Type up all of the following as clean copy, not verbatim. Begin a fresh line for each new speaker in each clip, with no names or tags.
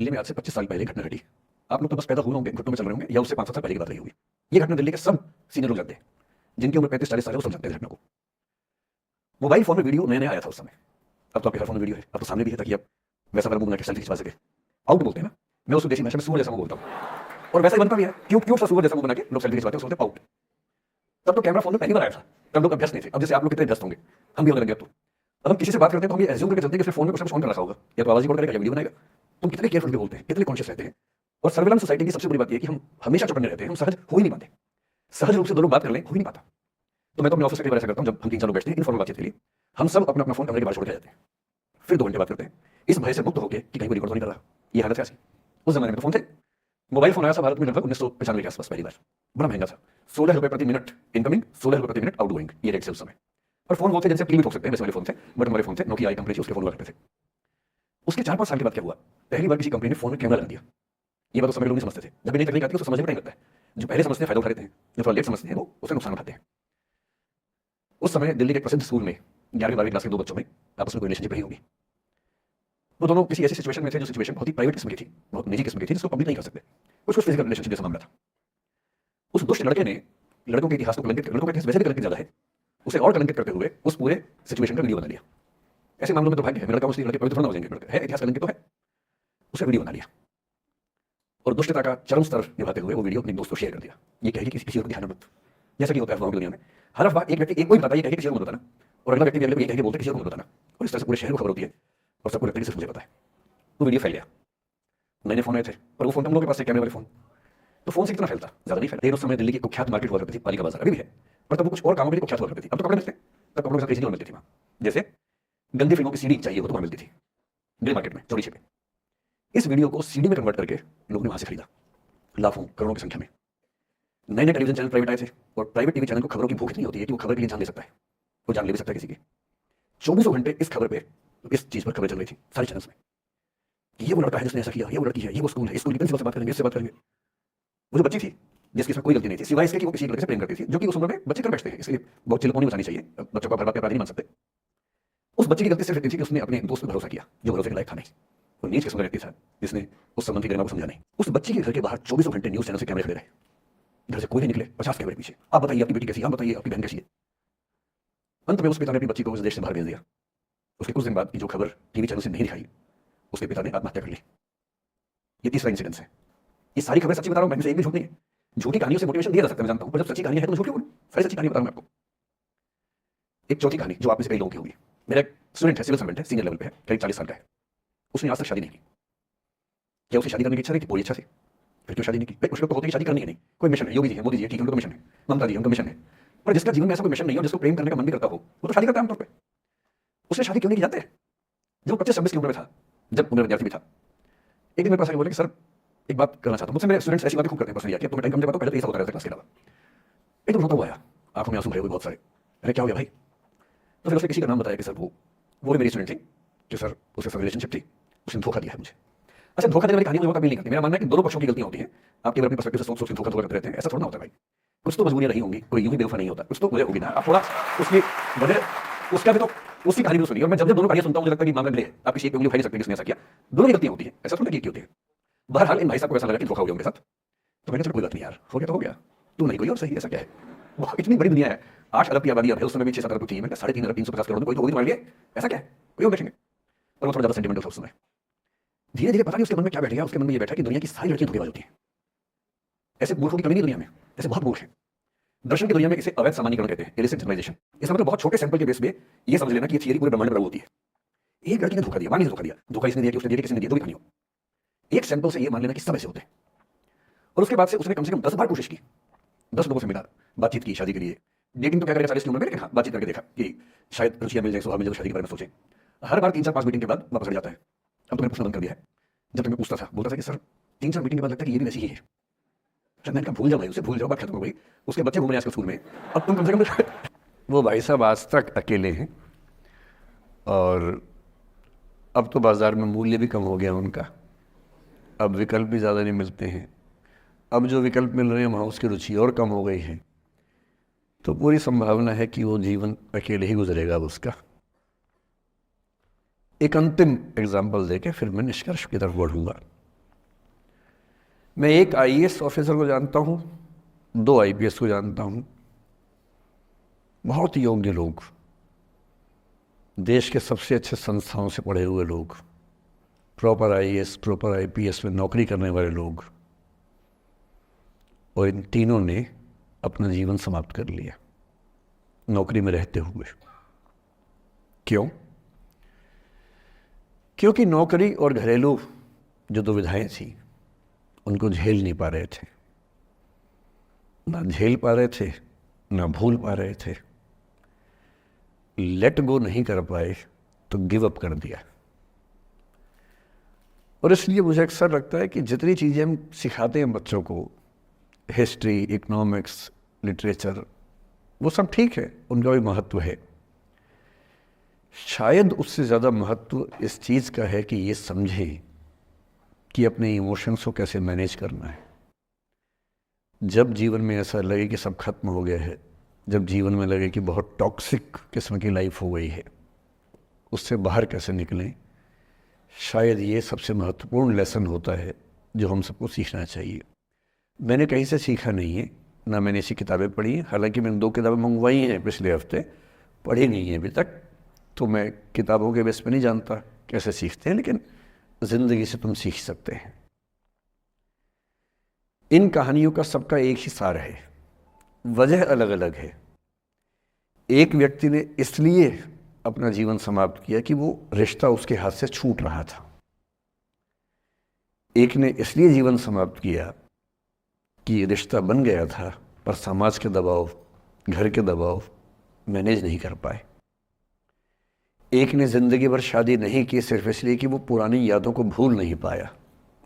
दिल्ली में आज से 25 साल पहले घटना घटी। आप लोग तो बस पैदा हुए होंगे, घुटनों में चल रहे होंगे, या उससे 5-7 साल पहले की बात रही होगी। ये घटना दिल्ली के सब सीनियर लोग जानते हैं, जिनकी उम्र 35-40 साल है, वो सब जानते हैं घटना को। मोबाइल फोन में वीडियो नया नया आया था उस समय। अब तो आपके हर फोन में वीडियो है, अब तो सामने भी है, ताकि आप वैसा वाला मुंह बना के सेल्फी खिंचवा सके। आउट बोलते हैं ना, मैं उसको देसी भाषा में सूअर जैसा मुंह बोलता हूँ, और वैसा ही बनता भी है, क्यूट क्यूट सा सूअर जैसा मुंह बना के लोग सेल्फी खिंचवाते हैं, उसको बोलते हैं आउट। तब तो कैमरा फोन में पहली बार आया था, तब लोग अभ्यस्त नहीं थे। अब जैसे आप लोग कितने व्यस्त होंगे, हम भी होने लगे। अब हम किसी से बात करते हैं तो हम ये एज्यूम करके चलते हैं कि फोन में कुछ ना कुछ ऑन कर रखा होगा, या तो आवाज रिकॉर्ड करेगा या वीडियो बनाएगा। तुम कितने केयरफुल बोलते हैं, कितने कॉन्शियस रहते हैं। और सर्विलांस सोसाइटी की सबसे बड़ी बात यह है कि हम हमेशा चौकन्ने रहते हैं, हम सहज हो ही नहीं पाते। सहज रूप से दो लोग बात कर लें, हो ही नहीं पाता। तो मैं तो अपने ऑफिस में ऐसा करता हूँ, जब हम 3-4 लोग बैठते हैं इनफॉर्मल बातचीत के लिए, हम सब अपना अपना फोन कमरे के बाहर छोड़ के जाते हैं, फिर 2 घंटे बात करते हैं, इस भय से मुक्त होकर कि कहीं कोई रिकॉर्ड नहीं कर रहा। ये हालत है ऐसी। उस जमाने में तो फोन थे। मोबाइल फोन आया था भारत में लगभग 1995 के आसपास पहली बार। बड़ा महंगा था, 16 रुपए प्रति मिनट इनकमिंग, 16 रुपए प्रति मिनट आउटगोइंग, ये रेट से उस समय। और फोन वो थे जिनसे टीवी भी ठोक सकते हैं, वैसे वाले फोन थे, बटन वाले फोन थे, नोकिया आई कंपनी थी, उसके फोन हुआ करते थे। उसके 4-5 साल के बाद क्या हुआ, पहली बार किसी कंपनी ने फोन में कैमरा लगा दिया। ये बात उस समय लोग नहीं समझते थे, जब भी नई तकनीक आती है उसको समझने में टाइम लगता है। जो पहले समझते हैं फायदा उठा लेते हैं, जो थोड़ा लेट समझते हैं वो उसका नुकसान उठाते हैं। उस समय दिल्ली के एक प्रसिद्ध स्कूल में 11वीं-12वीं क्लास के 2 बच्चों में आपस में कोई रिलेशनशिप रही होगी। वो दोनों किसी ऐसी सिचुएशन में थे जो सिचुएशन बहुत ही प्राइवेट किस्म की थी, बहुत निजी किस्म की थी, जिसको पब्लिक नहीं कर सकते। कुछ फिजिकल रिलेशनशिप जैसा मामला था। उस दुष्ट लड़के ने लड़कों के इतिहास को कलंकित, लड़कों का इतिहास वैसे भी कलंकित ज्यादा है, उसे और कलंकित करते हुए उस पूरे सिचुएशन का वीडियो बना लिया। ऐसे मामलों में तो भाग्य है, लड़का उसकी लड़के पवित्र थोड़ा ना हो जाएंगे, है इतिहास कलंकित तो है। उसे वीडियो बना लिया और दुष्टता का चरम स्तर निभाते हुए वो वीडियो अपने दोस्त को शेयर कर दिया। ये कहेगी किसी और को ध्यान मत, जैसा कि होता है अफवाहों की दुनिया में। हर अफवाह एक व्यक्ति एक को ही बताता है, ये कहेगी किसी और को मत बताना, और अगला व्यक्ति भी अगले को ये कहेगी बोलते किसी और को मत बताना, और इस तरह से पूरे शहर को खबर होती है और सबको लगता है कि सिर्फ मुझे पता है। वो वीडियो फैल गया। नए फोन आए थे, पर वो फोन हम लोगों के पास थे कैमरे वाले फोन, तो फोन से कितना फैलता, ज्यादा नहीं फैलता। लेकिन उस समय दिल्ली की कुख्यात मार्केट हुआ करती थी, पालिका बाजार, अभी भी है, पर तब वो कुछ और कामों के लिए कुख्यात हुआ करती थी। अब तो कपड़े मिलते, तब कपड़ों के साथ चीजें और मिलती थी वहां, जैसे गंदी फिल्मों की सीडी चाहिए हो तो वहां मिलती थी, ग्रे मार्केट में, चौड़ी पे। इस वीडियो को सीडी में कन्वर्ट करके लोगों ने वहां से खरीदा, लाखों करोड़ों की संख्या में। नए नए टेलीविजन चैनल प्राइवेट आए थे, और प्राइवेट टीवी चैनल को खबरों की भूख इतनी होती है कि वो खबर के लिए जान ले सकता है, वो जान ले भी सकता है किसी की। 24 घंटे इस खबर पे, इस चीज पर खबर चल रही थी सारे चैनल्स में। ये वो लड़का है जिसने ऐसा किया, ये वो लड़की है, ये वो स्कूल है, स्कूल की प्रिंसिपल से बात करेंगे, इससे बात करेंगे। वो जो बच्ची थी जिसकी इसमें कोई गलती नहीं थी, सिवाय इसके कि वो किसी लड़के से प्रेम करती थी, जो कि उस उम्र में बच्चे कर बैठते हैं, इसलिए बहुत चिल्लपौनी मचानी चाहिए, बच्चों को भर बात पे अपराधी नहीं मान सकते। उस बच्चे की गलती सिर्फ इतनी थी कि उसने अपने दोस्त पर भरोसा किया, जो भरोसे के लायक था नहीं। वो नीच किस्म का व्यक्ति था जिसने उस संबंध की गरिमा को समझा नहीं। उस बच्ची के घर के बाहर 24 घंटे न्यूज चैनल से कैमरे खड़े रहे, घर से कोई नहीं निकले, 50 कैमरे पीछे। आप बताइए आपकी बेटी कैसी है, आप बताइए आपकी बहन कैसी है। अंत में उस पिता ने अपनी बच्ची को उस देश से बाहर भेज दिया। उसके कुछ दिन बाद की जो खबर टीवी चैनल से नहीं दिखाई, उसके पिता ने आत्महत्या कर ली। ये तीसरा इंसिडेंस है। ये सारी खबरें सच्ची बता रहा हूं, मैं से एक भी झूठ नहीं है। झूठी कहानियों से मोटिवेशन दिया जा सकता है, मैं जानता हूं, पर जब सच्ची कहानी है तो झूठ क्यों बोलूं। सारी सच्ची कहानी बता रहा हूं मैं आपको। एक चौथी कहानी जो आप में से कई लोगों की होगी। मेरा एक स्टूडेंट है, सिविल सर्वेंट है, सीनियर लेवल पे है, करीब 40 साल का है। उसने आज तक शादी नहीं की। क्या उसे शादी करने की इच्छा नहीं थी? पूरी इच्छा थी, फिर क्यों शादी नहीं की? भाई कुछ लोग तो होते हैं शादी करनी है नहीं, कोई मिशन है, योगी जी है, मोदी जी है, ठीक है, उनका मिशन है, ममता जी उनका मिशन है। पर जिसका जीवन में ऐसा कोई मिशन नहीं है, जिसको प्रेम करने का मन भी करता हो, वो तो शादी करता है आमतौर पर। उसने शादी क्यों नहीं की जानते हैं? जब 25-26 की उम्र में था, जब उम्र विद्यार्थी भी था, एक दिन मेरे पास आके बोले कि सर एक बात करना चाहता हूं। मुझसे मेरे स्टूडेंट्स ऐसी बातें खूब करते हैं पर्सनली आके, अब तो मैं टाइम कम दे पाता हूं, पहले तो ऐसा होता रहता था क्लास के अलावा। एकदम रोता हुआ आया, आंखों में आंसू भरे हुए बहुत सारे। अरे क्या हो गया भाई? तो फिर उसने किसी का नाम बताया कि सर वो भी मेरी स्टूडेंट थी, कि सर उसके साथ रिलेशनशिप थी, उसने धोखा दिया है मुझे। अच्छा, धोखा देने वाली कहानी मुझे कभी नहीं करती। मेरा मानना है कि दोनों पक्षों की गलतियां होती हैं। आप केवल अपनी पर्सपेक्टिव से सोच के धोखा करते रहते हैं, ऐसा थोड़ा ना होता है भाई। कुछ तो मजबूरियां रही होंगी, कोई यूं ही बेवफा नहीं होता, कुछ तो वजह होगी ना। आप थोड़ा उसकी वजह, उसका भी तो उसकी कहानी भी सुनिए। और मैं जब जब दोनों कहानियां सुनता हूं मुझे लगता है कि मामला ग्रे है, आप किसी एक पे उंगली उठा नहीं सकते किसने ऐसा किया। दोनों की गलतियां होती हैं, ऐसा थोड़ा कि एक की होती है। बहरहाल इन भाई साहब को ऐसा लगा कि धोखा हो गया उनके साथ, तो मैंने चलो कोई बात नहीं यार, हो गया तो हो गया, तू नहीं कोई और सही, ऐसा क्या है। वो इतनी बड़ी दुनिया है, 8 अरब की आबादी अब है, उस समय भी 6-7 अरब थी, मैंने 3.5 अरब 350 करोड़ में कोई तो होगी तुम्हारे लिए, ऐसा क्या है, कोई और देखेंगे। पर वो थोड़ा ज्यादा सेंटिमेंटल था उस समय। धीरे धीरे पता नहीं उसके मन में क्या बैठ गया, उसके मन में ये बैठा कि दुनिया की सारी लड़कियां धोखेबाज होती हैं। ऐसे मूर्खों की कमी नहीं दुनिया में, ऐसे बहुत मूर्ख हैं। दर्शन की दुनिया में इसे अवैध सामान्यीकरण कहते हैं, इलिसिट जनरलाइजेशन। इसका मतलब बहुत छोटे सैंपल के बेस पे ये समझ लेना कि ये थियरी पूरे ब्रह्मांड में लागू होती है। एक लड़की ने धोखा दिया, मान लीजिए धोखा दिया, धोखा इसने दिया कि उसने दिया कि किसी ने दिया, दो भी कहानी हो। एक सैंपल से ये मान लेना कि सब ऐसे होते हैं। और उसके बाद से उसने कम से कम 10 बार कोशिश की, 10 लोगों से मिला, बातचीत की शादी के लिए। डेटिंग तो क्या करेगा 40 की उम्र में, लेकिन हाँ बातचीत करके देखा कि शायद रुचियां मिल जाए, स्वभाव मिल जाए, शादी के बारे में सोचे। हर बार 3-4-5 मीटिंग के बाद वापस हट जाता है। अब तो मैंने पूछना बंद कर दिया है। जब तक मैं पूछता था, बोलता था कि सर 3-4 मीटिंग के बाद लगता है कि ये भी वैसी ही है। सर मैंने कहा भूल जाओ भाई, उसे भूल जाओ, बात खत्म हो गई। उसके बच्चे घूम रहे हैं आजकल स्कूल में, अब तुम कम से कम
वो भाई साहब आज तक अकेले हैं, और अब तो बाज़ार में मूल्य भी कम हो गया उनका, अब विकल्प भी ज़्यादा नहीं मिलते हैं। अब जो विकल्प मिल रहे हैं वहाँ उसकी रुचि और कम हो गई है, तो पूरी संभावना है कि वो जीवन अकेले ही गुजरेगा अब उसका। एक अंतिम एग्जाम्पल देके फिर मैं निष्कर्ष की तरफ बढ़ूँगा। मैं एक आईएएस ऑफिसर को जानता हूँ, 2 आईपीएस को जानता हूँ, बहुत योग्य लोग, देश के सबसे अच्छे संस्थाओं से पढ़े हुए लोग, प्रॉपर आईएएस प्रॉपर आईपीएस में नौकरी करने वाले लोग, और इन तीनों ने अपना जीवन समाप्त कर लिया नौकरी में रहते हुए। क्यों? क्योंकि नौकरी और घरेलू जो दुविधाएं थी उनको झेल नहीं पा रहे थे, ना झेल पा रहे थे, ना भूल पा रहे थे, लेट गो नहीं कर पाए तो गिव अप कर दिया। और इसलिए मुझे अक्सर लगता है कि जितनी चीज़ें हम सिखाते हैं बच्चों को, हिस्ट्री, इकोनॉमिक्स, लिटरेचर, वो सब ठीक है, उनका भी महत्व है। शायद उससे ज़्यादा महत्व इस चीज़ का है कि ये समझें कि अपने इमोशंस को कैसे मैनेज करना है। जब जीवन में ऐसा लगे कि सब खत्म हो गया है, जब जीवन में लगे कि बहुत टॉक्सिक किस्म की लाइफ हो गई है, उससे बाहर कैसे निकलें, शायद ये सबसे महत्वपूर्ण लेसन होता है जो हम सबको सीखना चाहिए। मैंने कहीं से सीखा नहीं है, ना मैंने ऐसी किताबें पढ़ी हैं, हालांकि मैंने 2 किताबें मंगवाई हैं पिछले हफ्ते, पढ़ी नहीं है अभी तक, तो मैं किताबों के बेस पे नहीं जानता कैसे सीखते हैं, लेकिन ज़िंदगी से तुम सीख सकते हैं। इन कहानियों का सबका एक ही सार है, वजह अलग अलग है। एक व्यक्ति ने इसलिए अपना जीवन समाप्त किया कि वो रिश्ता उसके हाथ से छूट रहा था। एक ने इसलिए जीवन समाप्त किया कि रिश्ता बन गया था पर समाज के दबाव, घर के दबाव मैनेज नहीं कर पाए। एक ने जिंदगी भर शादी नहीं की सिर्फ इसलिए कि वो पुरानी यादों को भूल नहीं पाया।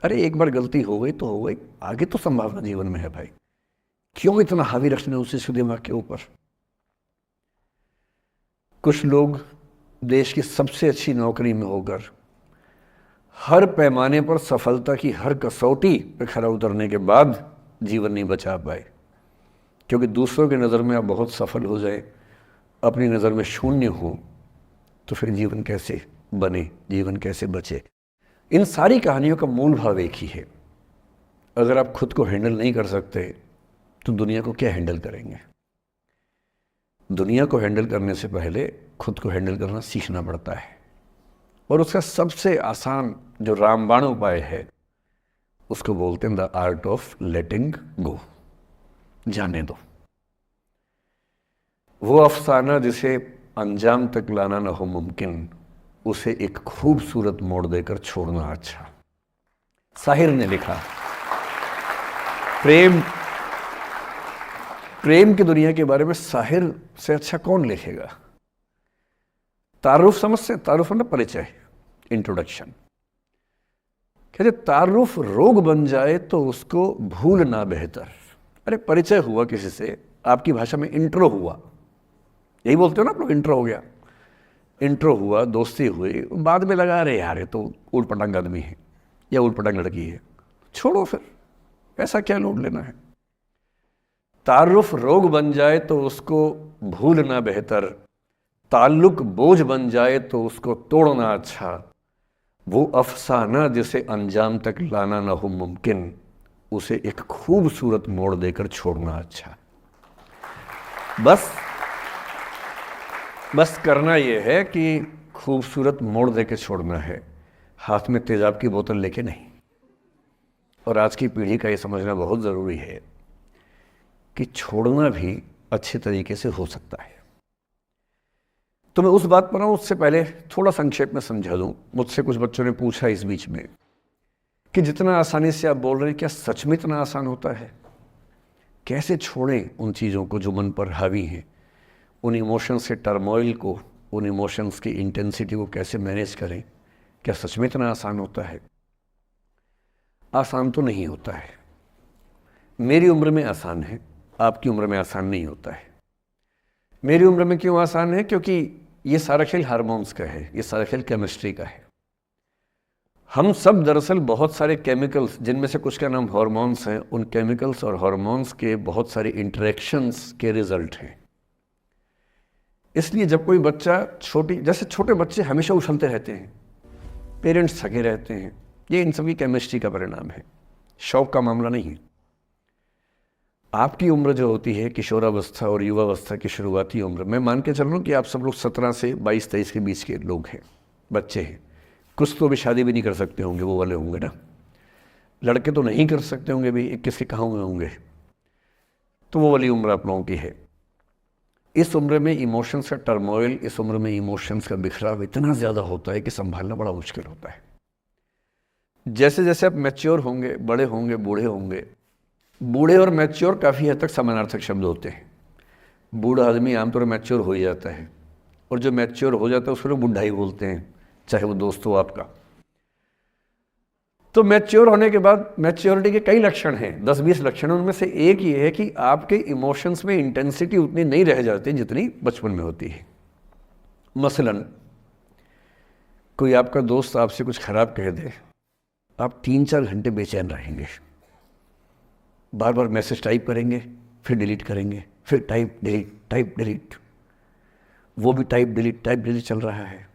अरे एक बार गलती हो गई तो हो गई, आगे तो संभावना जीवन में है भाई, क्यों इतना हावी रखना उसी से दिमाग के ऊपर। कुछ लोग देश की सबसे अच्छी नौकरी में होकर हर पैमाने पर सफलता की हर कसौटी पे खरा उतरने के बाद जीवन नहीं बचा पाए, क्योंकि दूसरों की नज़र में आप बहुत सफल हो जाए, अपनी नज़र में शून्य हो, तो फिर जीवन कैसे बने, जीवन कैसे बचे। इन सारी कहानियों का मूल भाव एक ही है, अगर आप खुद को हैंडल नहीं कर सकते तो दुनिया को क्या हैंडल करेंगे। दुनिया को हैंडल करने से पहले खुद को हैंडल करना सीखना पड़ता है, और उसका सबसे आसान जो रामबाण उपाय है उसको बोलते हैं द आर्ट ऑफ लेटिंग गो। जाने दो। वो अफसाना जिसे अंजाम तक लाना न हो मुमकिन, उसे एक खूबसूरत मोड़ देकर छोड़ना अच्छा। साहिर ने लिखा। प्रेम की दुनिया के बारे में साहिर से अच्छा कौन लिखेगा। तारुफ समझते, तारुफ मतलब परिचय, इंट्रोडक्शन। कहते तारुफ रोग बन जाए तो उसको भूलना बेहतर। अरे परिचय हुआ किसी से, आपकी भाषा में इंट्रो हुआ, यही बोलते हो ना आप लोग, इंट्रो हो गया, इंट्रो हुआ, दोस्ती हुई, बाद में लगा रहे यार ये तो ऊट पटांग आदमी है या ऊट पटांग लड़की है, छोड़ो फिर, ऐसा क्या लोड लेना है। तारुफ रोग बन जाए तो उसको भूलना बेहतर, ताल्लुक बोझ बन जाए तो उसको तोड़ना अच्छा। वो अफसाना जिसे अंजाम तक लाना ना हो मुमकिन, उसे एक खूबसूरत मोड़ देकर छोड़ना अच्छा। बस करना यह है कि खूबसूरत मोड़ देकर छोड़ना है, हाथ में तेजाब की बोतल लेके नहीं। और आज की पीढ़ी का ये समझना बहुत ज़रूरी है कि छोड़ना भी अच्छे तरीके से हो सकता है। तो मैं उस बात पर आऊँ उससे पहले थोड़ा संक्षेप में समझा दूँ। मुझसे कुछ बच्चों ने पूछा इस बीच में कि जितना आसानी से आप बोल रहे हैं, क्या सच में इतना आसान होता है? कैसे छोड़ें उन चीज़ों को जो मन पर हावी हैं, उन इमोशंस के टर्मोइल को, उन इमोशंस की इंटेंसिटी को कैसे मैनेज करें? क्या सच में इतना आसान होता है? आसान तो नहीं होता है। मेरी उम्र में आसान है, आपकी उम्र में आसान नहीं होता है। मेरी उम्र में क्यों आसान है? क्योंकि ये सारा खेल हार्मोन्स का है, ये सारा खेल केमिस्ट्री का है। हम सब दरअसल बहुत सारे केमिकल्स, जिनमें से कुछ का नाम हार्मोन्स हैं, उन केमिकल्स और हार्मोन्स के बहुत सारे इंटरेक्शंस के रिजल्ट हैं। इसलिए जब कोई बच्चा जैसे छोटे बच्चे हमेशा उछलते रहते हैं, पेरेंट्स थके रहते हैं, ये इन सभी केमिस्ट्री का परिणाम है। शौक का मामला नहीं है। आपकी उम्र जो होती है किशोरावस्था और युवावस्था की शुरुआती उम्र, मैं मान के चल रहा हूँ कि आप सब लोग 17 से 22-23 के बीच के लोग हैं, बच्चे हैं। कुछ तो अभी शादी भी नहीं कर सकते होंगे, वो वाले होंगे ना। लड़के तो नहीं कर सकते होंगे भी, 21 के कहाँ हुए होंगे। तो वो वाली उम्र आप लोगों की है। इस उम्र में इमोशंस का टर्मोइल, इस उम्र में इमोशंस का बिखराव इतना ज़्यादा होता है कि संभालना बड़ा मुश्किल होता है। जैसे जैसे आप मैच्योर होंगे, बड़े होंगे, बूढ़े होंगे, बूढ़े और मैच्योर काफ़ी हद तक समानार्थक शब्द होते हैं। बूढ़ा आदमी आमतौर पर मैच्योर हो ही जाता है, और जो मैच्योर हो जाता है उसको लोग बुढ़ा ही बोलते हैं, चाहे वो दोस्त हो आपका। तो मैच्योर होने के बाद मैच्योरिटी के कई लक्षण हैं, 10-20 लक्षण। उनमें से एक ये है कि आपके इमोशंस में इंटेंसिटी उतनी नहीं रह जाती जितनी बचपन में होती है। मसलन कोई आपका दोस्त आपसे कुछ खराब कह दे, आप 3-4 घंटे बेचैन रहेंगे, बार बार मैसेज टाइप करेंगे, फिर डिलीट करेंगे, फिर टाइप डिलीट, टाइप डिलीट, वो भी टाइप डिलीट चल रहा है।